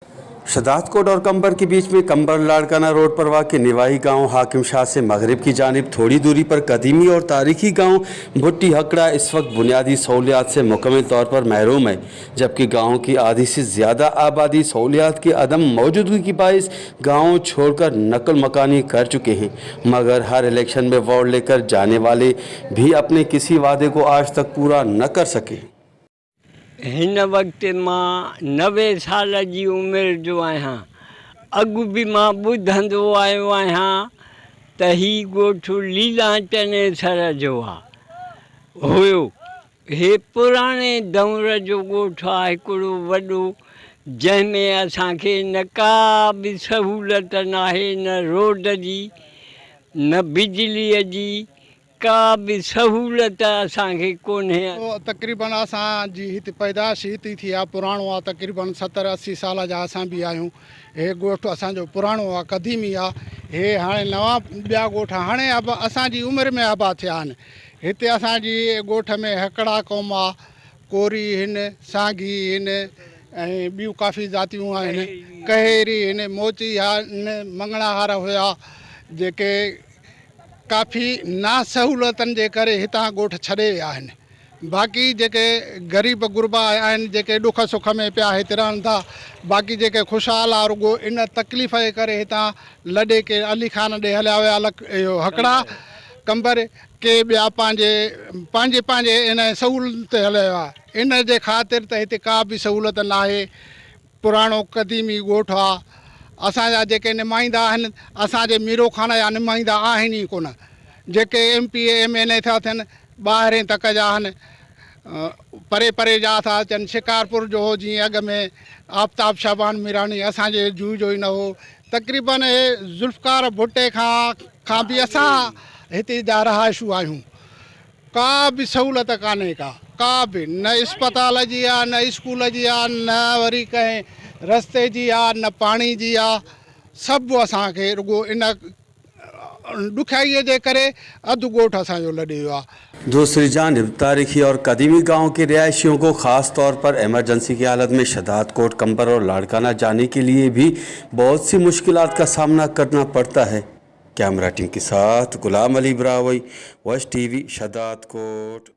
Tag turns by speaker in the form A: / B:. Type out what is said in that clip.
A: शदादकोट और कंबर के बीच में कंबर लाड़काना रोड पर वाक़ निवाही गांव हाकिम शाह से मगरिब की जानिब थोड़ी दूरी पर कदीमी और तारीखी गांव भुट्टी हकड़ा इस वक्त बुनियादी सहूलियात से मुकम्मल तौर पर महरूम है, जबकि गांव की आधी से ज़्यादा आबादी सहूलियात की अदम मौजूदगी की बाइस गाँव छोड़कर नकल मकानी कर चुके हैं। मगर हर इलेक्शन में वोट लेकर जाने वाले भी अपने किसी वादे को आज तक पूरा न कर सके।
B: हिन वक्त मां 90 साल जी उमिरि जो आहियां। अॻु बि मां ॿुधंदो आयो आहियां त हीउ ॻोठु लीलाचने सर जो हुयो। हे पुराणे दौर जो ॻोठु आहे हिकिड़ो वॾो, जंहिंमें असांखे न का बि सहूलियत नाहे, न रोड जी न बिजलीअ जी का भी सहूलियत असांखे कोन्हे।
C: तक़रीबन असांजी हिते पैदाइश हिते थी आहे, पुराणो आहे, तक़रीबन 70-80 साल जा असां बि आहियूं। हे ॻोठु असांजो पुराणो आहे, क़दीमी आहे। हे हाणे नवां ॿिया ॻोठ हाणे असांजी उमिरि में आबाद थिया आहिनि। हिते असांजी ॻोठ में हकड़ा क़ौम आहे, कोरी आहिनि, सांघी आहिनि ऐं ॿियूं काफ़ी ज़ातियूं आहिनि, कहेरी आहिनि, मोची आहिनि, मंगणाहार हुआ, जेके काफ़ी नासहूलियतनि जे करे हितां ॻोठ छॾे विया आहिनि। बाक़ी जेके ग़रीब गुरबा आहिनि, जेके ॾुख सुख में पिया हिते रहनि था, बाक़ी जेके ख़ुशहाल आहे रुॻो इन तकलीफ़ जे करे हितां लॾे के अली खान ॾे हलिया विया, इहो हकड़ा कंबर के ॿिया पंहिंजे पंहिंजे इन सहूलियत ते हलिया विया। इन जे ख़ातिर त हिते का बि सहूलियत न आहे। पुराणो क़दीमी ॻोठु आहे। असांजा जेके नुमाइंदा आहिनि, असांजे मीरो खान जा नुमाइंदा आहिनि ई कोन। जेके MP MLA था थियनि ॿाहिरें तक जा आहिनि, परे परे जा था अचनि। शिकारपुर जो हो जीअं अॻ में आफ़ताब शाबान मीरानी असांजे जूह जो ई न हो। तक़रीबन ज़ुल्फ़कार भुट्टे खां बि असां हिते जा रहायशू आहियूं। का बि सहूलियत कान्हे, का बि न इस्पताल जी आहे, न स्कूल जी आहे, न वरी कंहिं रस्ते जी आहे, न पाणी जी आहे। सभु असांखे रुॻो इन ॾुखियाईअ जे करे अधु ॻोठु असांजो लॾे वियो आहे।
A: दूसरी जानिब तारीखी और कदीमी गाँव के रिहायशियों को ख़ास तौर पर इमरजेंसी की हालत में शदादकोट, कंबर और लाड़काना जाने के लिए भी बहुत सी मुश्किलात का सामना करना पड़ता है। कैमरा टीम के साथ गुलाम अली ब्रावई, वॉइस TV, शदादकोट।